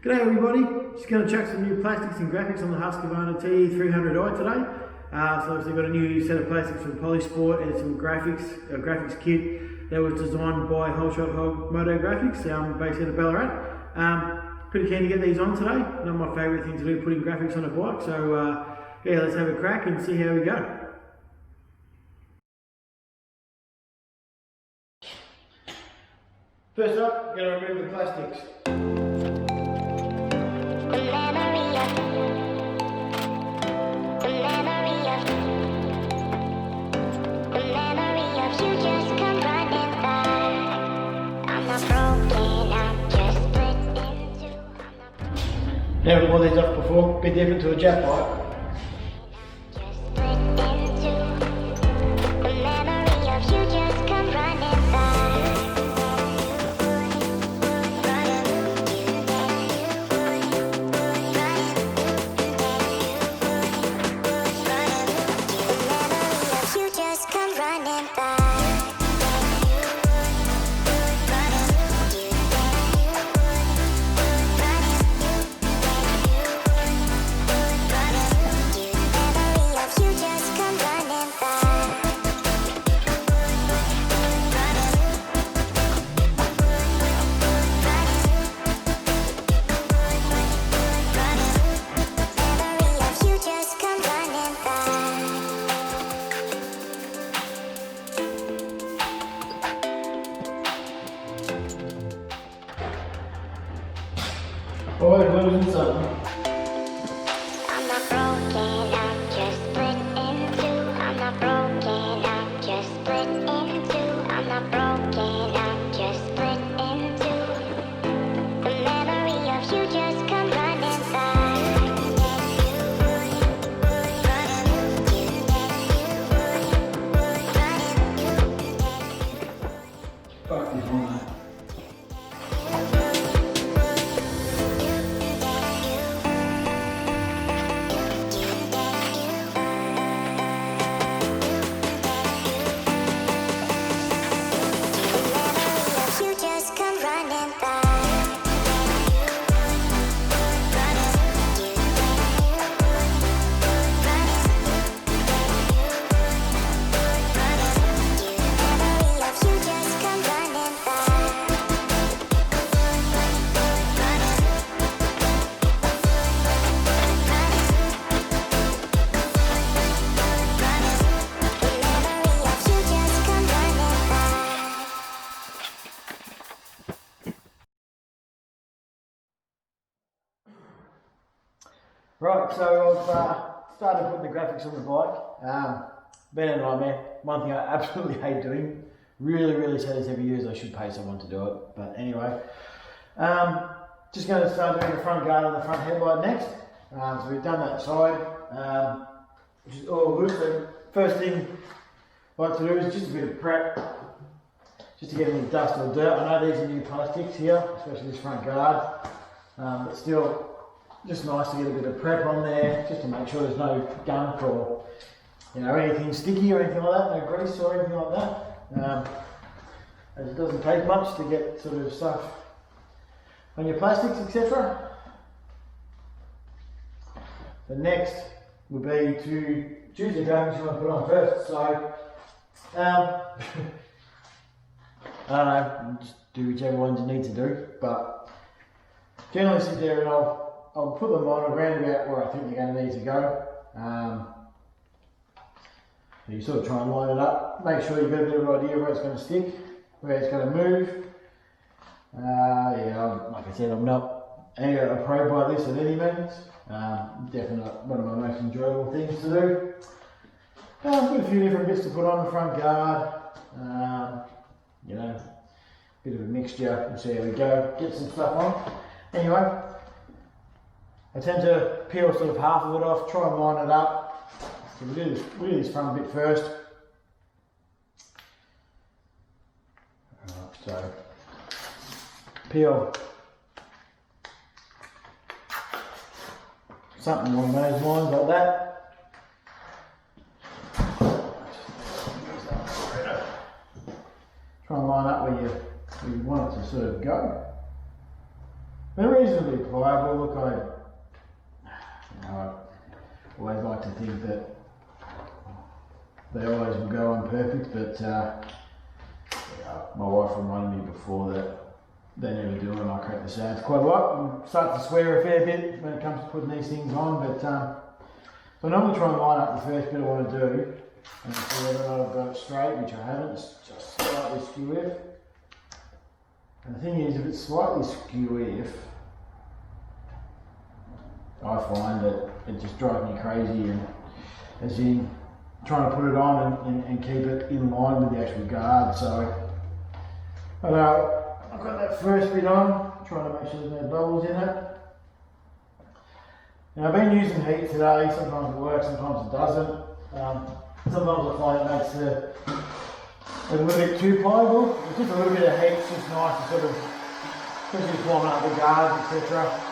G'day everybody, just going to chuck some new plastics and graphics on the Husqvarna T300i today. So obviously got a new set of plastics from Polysport and some graphics kit that was designed by Moto based out of Ballarat. Pretty keen to get these on today. One of my favourite things to do, putting graphics on a bike. So yeah, let's have a crack and see how we go. First up, going to remove the plastics. Never bought these off before, a bit different to a jet bike. Always losing something. I'm not broken, I'm just split in two. I'm not broken, I'm just split in two. I'm not broken, I'm just split in two. The memory of you just come running by. Fuck this one. Right, so I've started putting the graphics on the bike. Been a nightmare. One thing I absolutely hate doing. Really say this every year, I should pay someone to do it. But anyway, just going to start doing the front guard and the front headlight next. So we've done that side, which is all good. So first thing I like to do is just a bit of prep, just to get any dust or dirt. I know these are new plastics here, especially this front guard, but still, just nice to get a bit of prep on there, just to make sure there's no gunk or anything sticky or anything like that, no grease or anything like that. As it doesn't take much to get sort of stuff on your plastics, etc. The next would be to choose the graphics you want to put on first. So I don't know, just do whichever ones you need to do, but generally sit there and I'll put them on around about where I think they're going to need to go. So you sort of try and line it up, make sure you've got a bit of an idea where it's going to stick, where it's going to move. Yeah, like I said, I'm not a pro by this at any means. Definitely one of my most enjoyable things to do. I've got a few different bits to put on the front guard. Bit of a mixture. We'll see how we go. Get some stuff on. Anyway. I tend to peel sort of half of it off, try and line it up. So we'll do this front bit first. Alright, so peel something along those lines like that. Try and line up where you want it to sort of go. They're reasonably pliable. Look, I always like to think that they always will go on perfect, but my wife reminded me before that they never do, and I crack the sads quite a lot and start to swear a fair bit when it comes to putting these things on. But so I normally try and line up the first bit I want to do and see whether or not I've got it straight, which I haven't. It's just slightly skew-if. And the thing is, if it's slightly skew-if, I find that it just drives me crazy, and as in trying to put it on and keep it in line with the actual guard. So I've got that first bit on, trying to make sure there's no bubbles in it. Now I've been using heat today. Sometimes it works, sometimes it doesn't. Sometimes I find it makes it a little bit too pliable. It's just a little bit of heat, it's just nice to sort of, especially just warming up the guards, etc.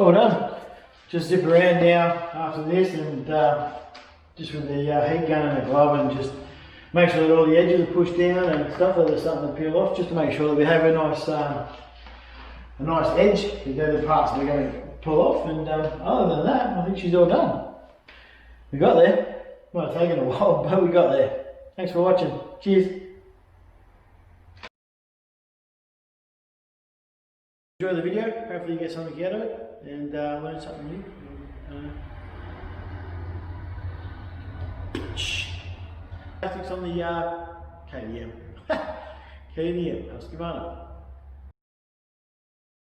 all done. Just zip around now after this, and just with the heat gun and the glove, and just make sure that all the edges are pushed down and stuff, that there's something to peel off, just to make sure that we have a nice edge with the other parts we're going to pull off. And other than that, I think she's all done. We got there. Might have taken a while, but we got there. Thanks for watching. Cheers. Enjoy the video. Hopefully you get something out of it and learn something new. Plastics on the KDM. KDM, Husqvarna.